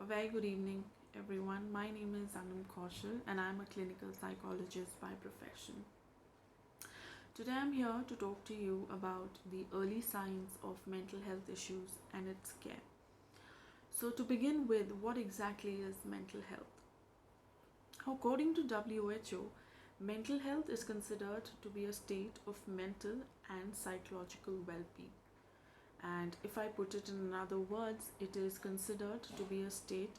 very good evening, everyone. My name is Anam Kaushal, and I'm a clinical psychologist by profession. Today, I'm here to talk to you about the early signs of mental health issues and its care. So, to begin with, what exactly is mental health? According to WHO, mental health is considered to be a state of mental and psychological well being. And if I put it in other words, it is considered to be a state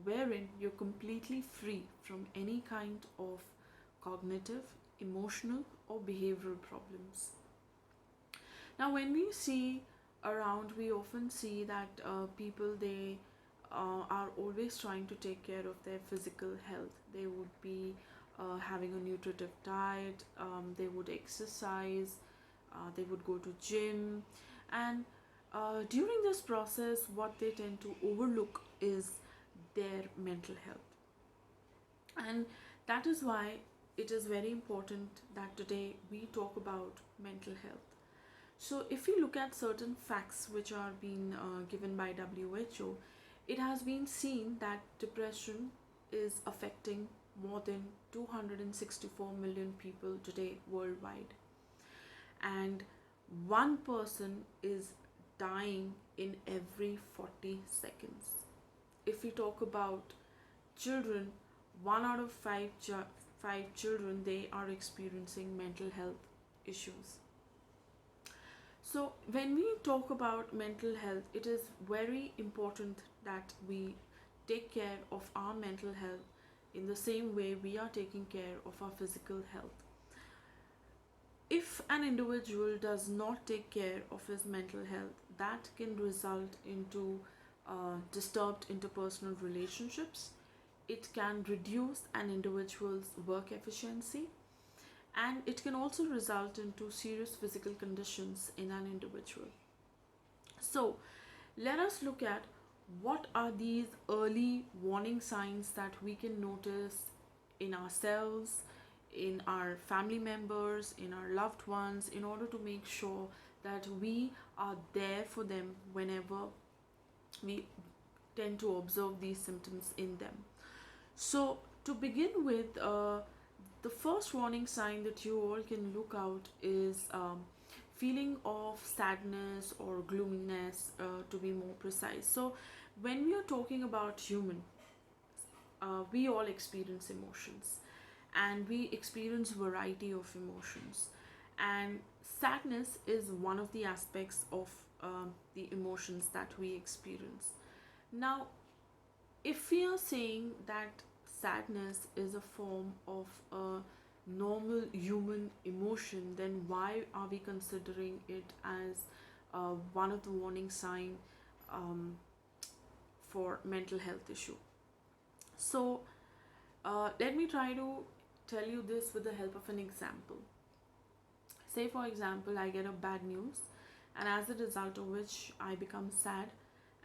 wherein you're completely free from any kind of cognitive, emotional, or behavioral problems. Now, when we see around, we often see that people are always trying to take care of their physical health. They would be having a nutritive diet, they would exercise, they would go to gym, and during this process, what they tend to overlook is their mental health. And that is why it is very important that today we talk about mental health. So, if we look at certain facts which are being given by WHO, it has been seen that depression is affecting more than 264 million people today worldwide, and one person is dying in every 40 seconds. If we talk about children, one out of five children, they are experiencing mental health issues. So, when we talk about mental health, it is very important that we take care of our mental health in the same way we are taking care of our physical health. If an individual does not take care of his mental health, that can result into disturbed interpersonal relationships. It can reduce an individual's work efficiency, and it can also result into serious physical conditions in an individual. So, let us look at what are these early warning signs that we can notice in ourselves, in our family members, in our loved ones, in order to make sure that we are there for them whenever we tend to observe these symptoms in them. So, to begin with, the first warning sign that you all can look out is feeling of sadness or gloominess, to be more precise. So, when we are talking about human, we all experience emotions, and we experience variety of emotions, and sadness is one of the aspects of the emotions that we experience. Now, if we are saying that sadness is a form of a normal human emotion, then why are we considering it as one of the warning sign um, for mental health issue? So, let me try to tell you this with the help of an example. Say, for example, I get a bad news, and as a result of which I become sad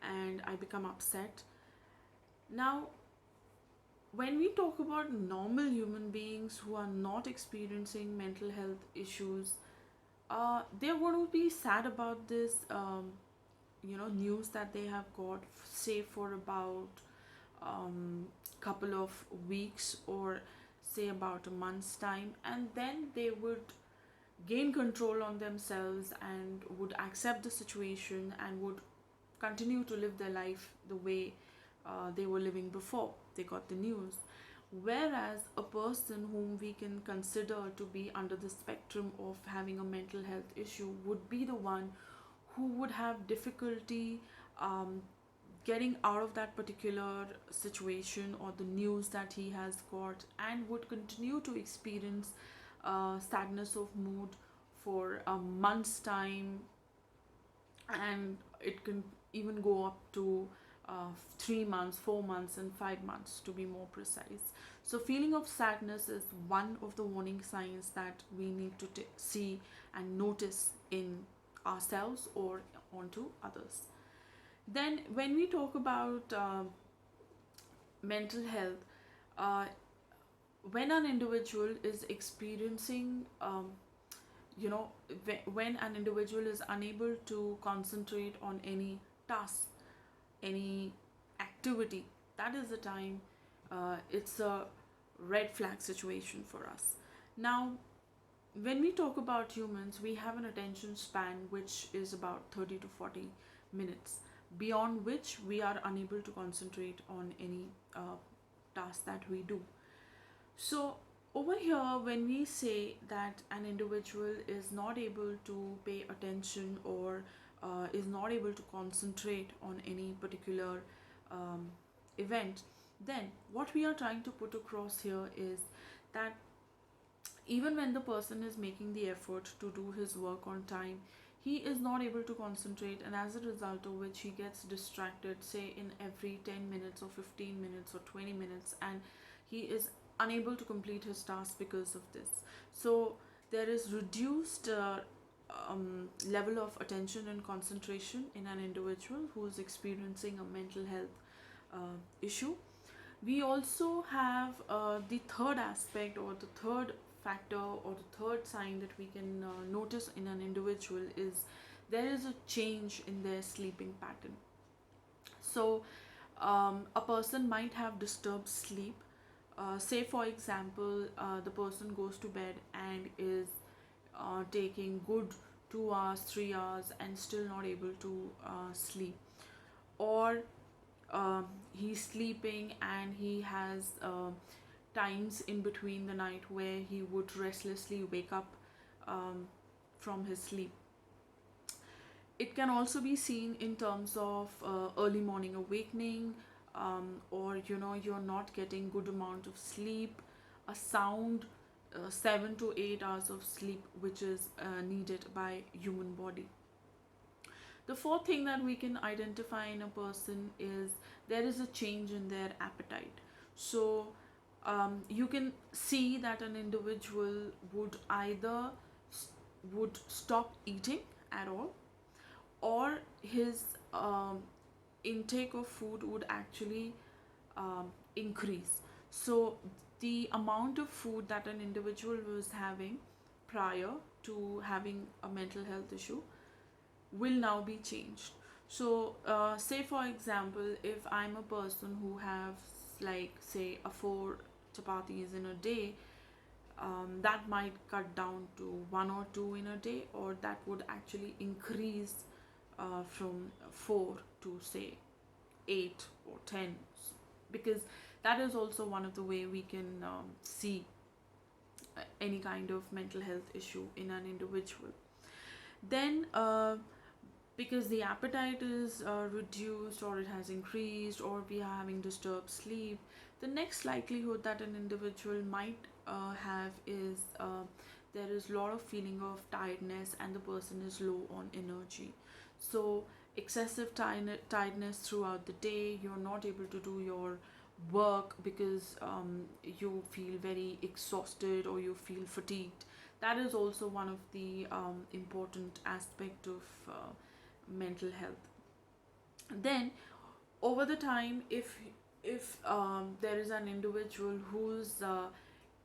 and I become upset. Now, when we talk about normal human beings who are not experiencing mental health issues, they're going to be sad about this, news that they have got, say for about couple of weeks, or say about a month's time, and then they would gain control on themselves and would accept the situation and would continue to live their life the way they were living before they got the news. Whereas a person whom we can consider to be under the spectrum of having a mental health issue would be the one who would have difficulty getting out of that particular situation or the news that he has got, and would continue to experience sadness of mood for a month's time, and it can even go up to 3 months, 4 months, and 5 months, to be more precise. So, feeling of sadness is one of the warning signs that we need to see and notice in ourselves or onto others. Then, when we talk about mental health, uh, when an individual is experiencing when an individual is unable to concentrate on any task, any activity, that is the time it's a red flag situation for us. Now, when we talk about humans, we have an attention span which is about 30 to 40 minutes, beyond which we are unable to concentrate on any task that we do. So, over here, when we say that an individual is not able to pay attention or is not able to concentrate on any particular um, event, then what we are trying to put across here is that even when the person is making the effort to do his work on time, he is not able to concentrate, and as a result of which he gets distracted, say in every 10 minutes or 15 minutes or 20 minutes, and he is unable to complete his task because of this. So there is reduced level of attention and concentration in an individual who is experiencing a mental health issue. We also have the third aspect, or the third factor, or the third sign that we can notice in an individual is there is a change in their sleeping pattern. So a person might have disturbed sleep. Say for example, the person goes to bed and is taking good 2 hours, 3 hours, and still not able to sleep. Or he's sleeping and he has times in between the night where he would restlessly wake up from his sleep. It can also be seen in terms of early morning awakening, or you're not getting good amount of sleep, a sound 7 to 8 hours of sleep which is needed by human body. The fourth thing that we can identify in a person is there is a change in their appetite. So you can see that an individual would either would stop eating at all, or his intake of food would actually increase. So the amount of food that an individual was having prior to having a mental health issue will now be changed. So say for example, if I'm a person who has, like, say a 4 chapatis in a day, that might cut down to 1 or 2 in a day, or that would actually increase from 4 to say 8 or 10, because that is also one of the way we can see any kind of mental health issue in an individual. Then because the appetite is reduced, or it has increased, or we are having disturbed sleep, the next likelihood that an individual might have is there is a lot of feeling of tiredness and the person is low on energy. So excessive tiredness throughout the day, you're not able to do your work because you feel very exhausted or you feel fatigued. That is also one of the important aspect of mental health. Then over the time, if there is an individual whose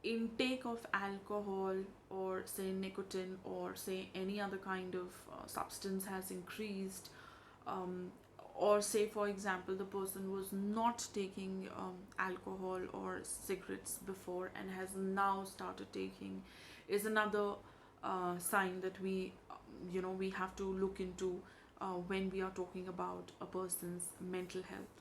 intake of alcohol, or say nicotine, or say any other kind of substance has increased, um, or say for example the person was not taking alcohol or cigarettes before and has now started taking, is another sign that we have to look into when we are talking about a person's mental health.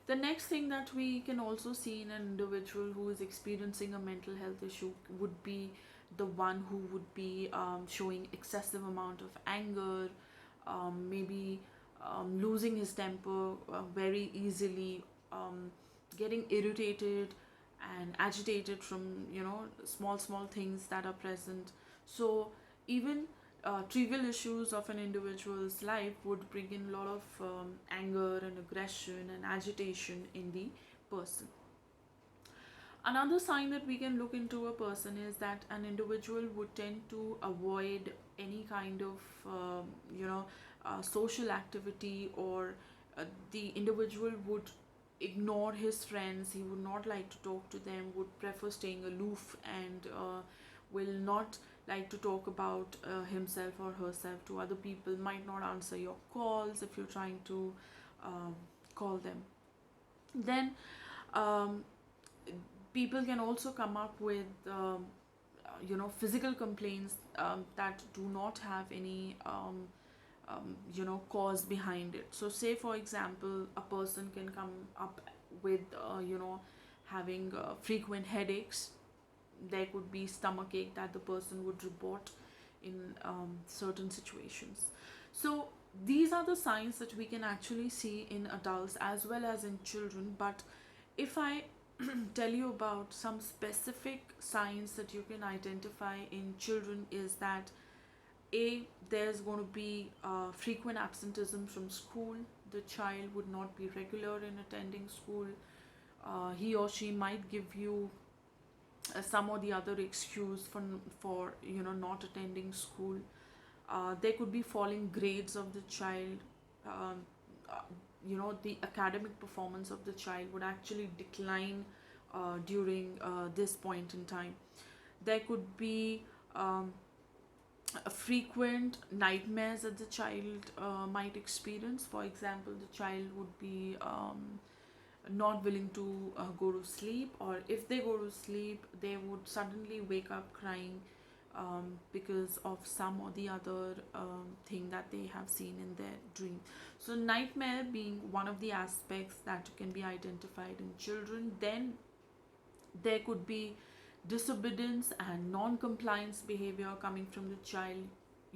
The next thing that we can also see in an individual who is experiencing a mental health issue would be the one who would be showing excessive amount of anger, maybe losing his temper very easily, getting irritated and agitated from small things that are present. So even trivial issues of an individual's life would bring in a lot of anger and aggression and agitation in the person. Another sign that we can look into a person is that an individual would tend to avoid any kind of social activity, or the individual would ignore his friends, he would not like to talk to them, would prefer staying aloof, and will not like to talk about himself or herself to other people, might not answer your calls if you're trying to call them. Then um, people can also come up with physical complaints that do not have any cause behind it. So say for example, a person can come up with having frequent headaches. There could be stomach ache that the person would report in certain situations. So these are the signs that we can actually see in adults as well as in children. But if I tell you about some specific signs that you can identify in children, is that a there's going to be frequent absenteeism from school. The child would not be regular in attending school. He or she might give you some or the other excuse for not attending school. There could be falling grades of the child. um, uh, the academic performance of the child would actually decline during this point in time. There could be a frequent nightmares that the child might experience. For example, the child would be not willing to go to sleep, or if they go to sleep, they would suddenly wake up crying because of some or the other thing that they have seen in their dream. So, nightmare being one of the aspects that can be identified in children. Then there could be disobedience and non-compliance behavior coming from the child.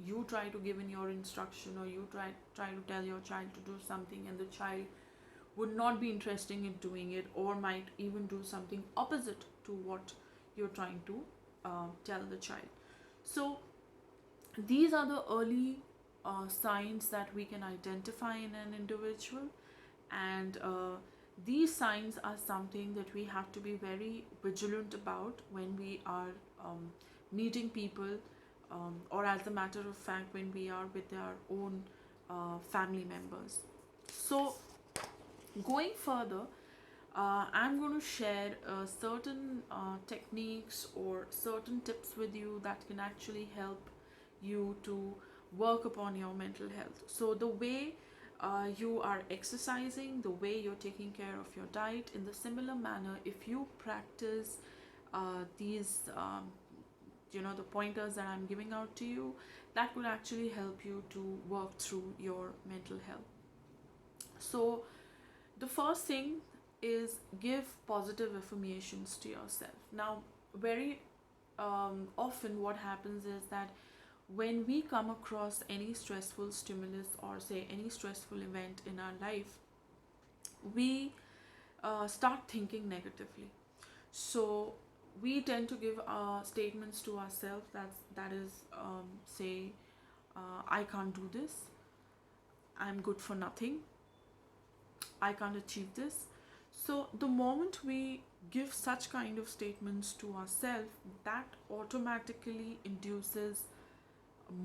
You try to give in your instruction, or you try to tell your child to do something, and the child would not be interested in doing it, or might even do something opposite to what you're trying to tell the child. So these are the early signs that we can identify in an individual. And these signs are something that we have to be very vigilant about when we are meeting people, or as a matter of fact when we are with our own family members. So going further, I'm going to share certain techniques or certain tips with you that can actually help you to work upon your mental health. So, the way you are exercising, the way you're taking care of your diet, in the similar manner, if you practice these, the pointers that I'm giving out to you, that could actually help you to work through your mental health. So, the first thing is give positive affirmations to yourself. Now, very often what happens is that when we come across any stressful stimulus, or say any stressful event in our life, we start thinking negatively. So we tend to give statements to ourselves that is, say, I can't do this, I'm good for nothing, I can't achieve this. So, the moment we give such kind of statements to ourselves, that automatically induces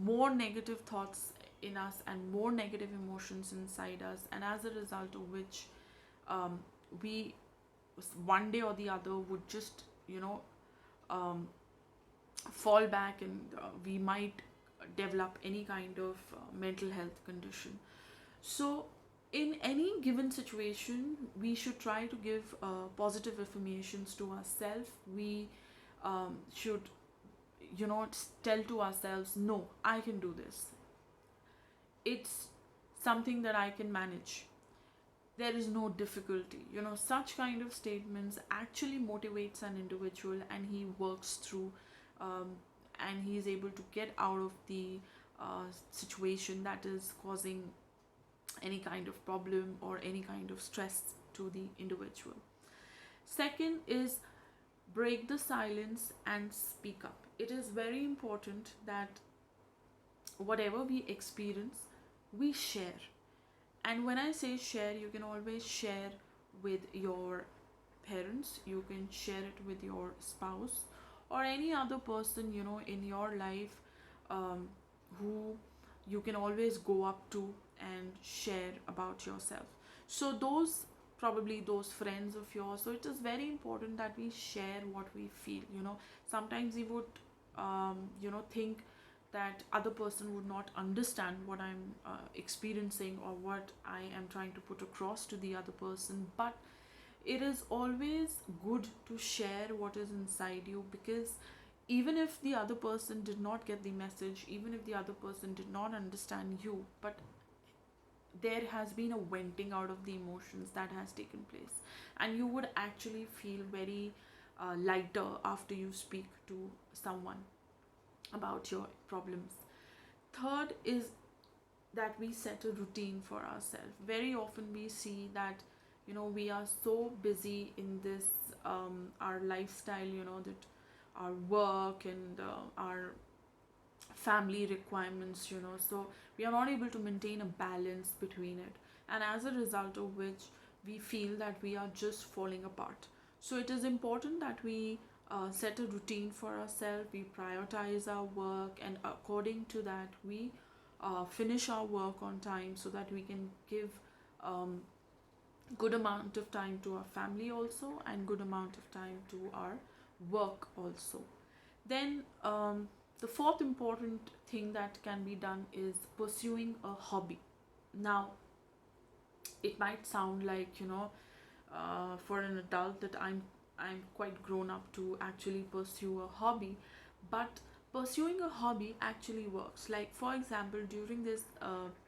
more negative thoughts in us and more negative emotions inside us, and as a result of which, we one day or the other would just, um, fall back, and we might develop any kind of mental health condition. So, in any given situation, we should try to give positive affirmations to ourselves. We should, tell to ourselves, no, I can do this. It's something that I can manage. There is no difficulty. Such kind of statements actually motivates an individual, and he works through, um, and he is able to get out of the situation that is causing any kind of problem or any kind of stress to the individual. Second is break the silence and speak up. It is very important that whatever we experience, we share. And when I say share, you can always share with your parents, you can share it with your spouse, or any other person in your life, who you can always go up to and share about yourself. So those, probably those friends of yours, so it is very important that we share what we feel. Sometimes we would think that other person would not understand what I'm experiencing, or what I am trying to put across to the other person. But it is always good to share what is inside you, because even if the other person did not get the message, even if the other person did not understand you, but there has been a venting out of the emotions that has taken place, and you would actually feel very lighter after you speak to someone about your problems. Third is that we set a routine for ourselves. Very often we see that, we are so busy in this our lifestyle, that our work and our family requirements, so we are not able to maintain a balance between it, and as a result of which we feel that we are just falling apart. So it is important that we set a routine for ourselves, we prioritize our work, and according to that we finish our work on time, so that we can give um, good amount of time to our family also, and good amount of time to our work also. Then the fourth important thing that can be done is pursuing a hobby. Now, it might sound like, for an adult, that I'm quite grown up to actually pursue a hobby, but pursuing a hobby actually works. Like, for example, during this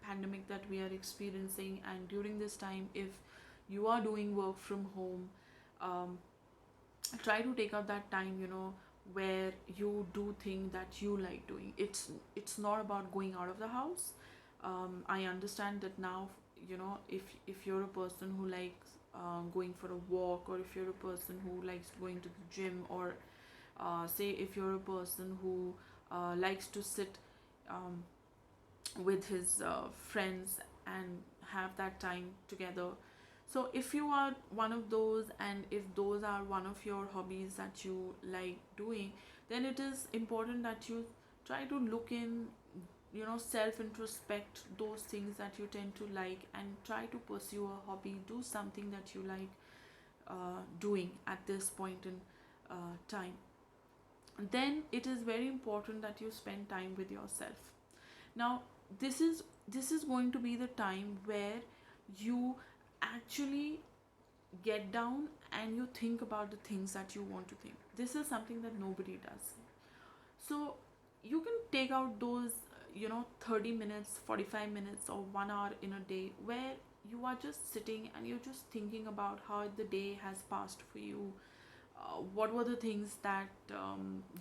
pandemic that we are experiencing, and during this time, if you are doing work from home, um, try to take out that time, where you do things that you like doing. It's not about going out of the house. I understand that now, if you're a person who likes going for a walk, or if you're a person who likes going to the gym, or say if you're a person who likes to sit um, with his friends and have that time together. So if you are one of those, and if those are one of your hobbies that you like doing, then it is important that you try to look in, self introspect those things that you tend to like, and try to pursue a hobby, do something that you like doing at this point in time. Then it is very important that you spend time with yourself. Now, this is going to be the time where you actually get down and you think about the things that you want to think. This is something that nobody does. So you can take out those 30 minutes, 45 minutes, or 1 hour in a day, where you are just sitting and you're just thinking about how the day has passed for you. What were the things that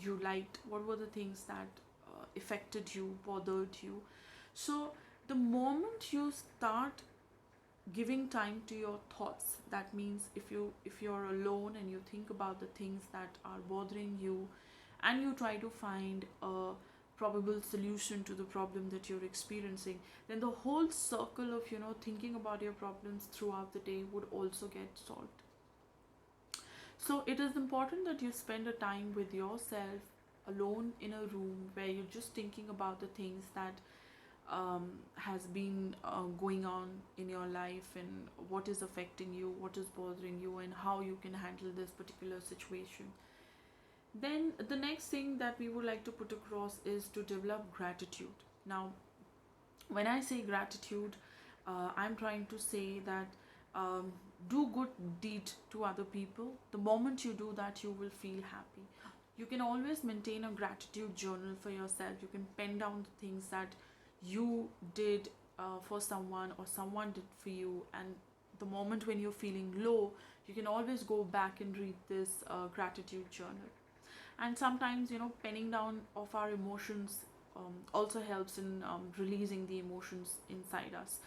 you liked, what were the things that affected you, bothered you. So the moment you start giving time to your thoughts, that means if you're alone and you think about the things that are bothering you, and you try to find a probable solution to the problem that you're experiencing, then the whole circle of thinking about your problems throughout the day would also get solved. So it is important that you spend a time with yourself, alone in a room, where you're just thinking about the things that has been going on in your life, and what is affecting you, what is bothering you, and how you can handle this particular situation. Then the next thing that we would like to put across is to develop gratitude. Now, when I say gratitude, I'm trying to say that um, do good deed to other people. The moment you do that, you will feel happy. You can always maintain a gratitude journal for yourself. You can pen down the things that you did for someone, or someone did for you, and the moment when you're feeling low, you can always go back and read this gratitude journal. And sometimes, penning down of our emotions also helps in releasing the emotions inside us.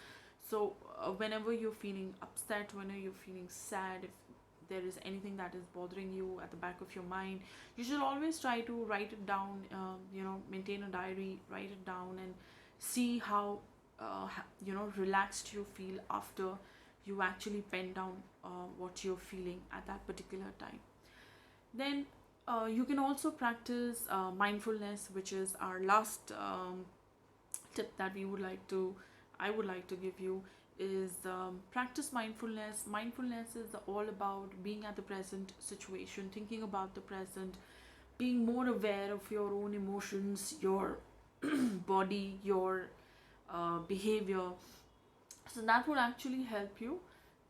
So whenever you're feeling upset, whenever you're feeling sad, if there is anything that is bothering you at the back of your mind, you should always try to write it down. Maintain a diary, write it down, and see how relaxed you feel after you actually pen down what you're feeling at that particular time. Then you can also practice mindfulness, which is our last tip that I would like to give you, is practice mindfulness. Mindfulness is all about being at the present situation, thinking about the present, being more aware of your own emotions, your body, your behavior. So that would actually help you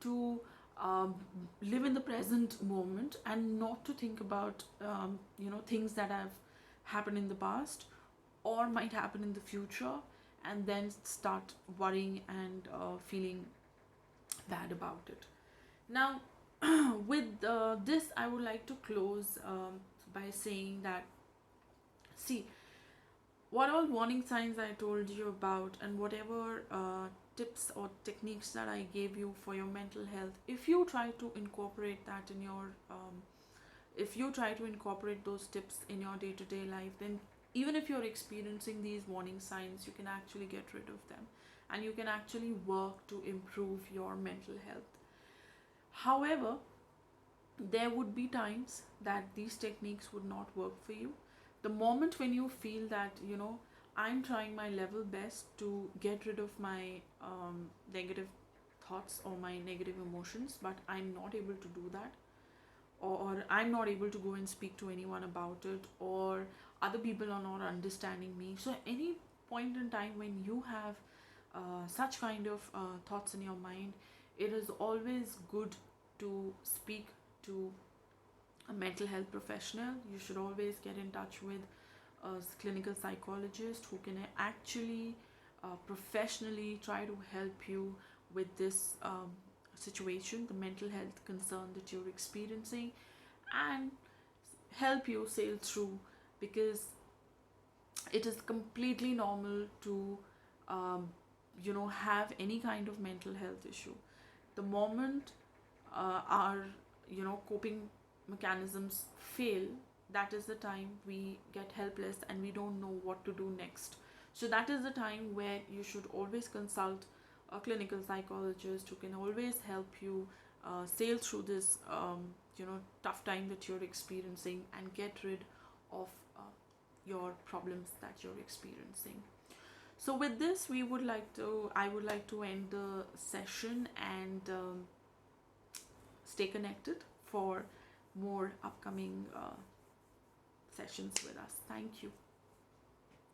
to um, live in the present moment and not to think about things that have happened in the past or might happen in the future, and then start worrying and feeling bad about it. Now, with this, I would like to close by saying that, see, what all warning signs I told you about, and whatever tips or techniques that I gave you for your mental health, if you try to incorporate that in your if you try to incorporate those tips in your day-to-day life, then even if you're experiencing these warning signs, you can actually get rid of them, and you can actually work to improve your mental health. However, there would be times that these techniques would not work for you. The moment when you feel that, I'm trying my level best to get rid of my negative thoughts or my negative emotions, but I'm not able to do that, or I'm not able to go and speak to anyone about it, or other people are not understanding me. So, any point in time when you have such kind of thoughts in your mind, it is always good to speak to a mental health professional. You should always get in touch with a clinical psychologist who can actually professionally try to help you with this situation, the mental health concern that you're experiencing, and help you sail through, because it is completely normal to have any kind of mental health issue. The moment our coping mechanisms fail, that is the time we get helpless and we don't know what to do next. So that is the time where you should always consult a clinical psychologist who can always help you sail through this tough time that you're experiencing and get rid of your problems that you're experiencing. So with this, I would like to end the session, and stay connected for more upcoming sessions with us. Thank you.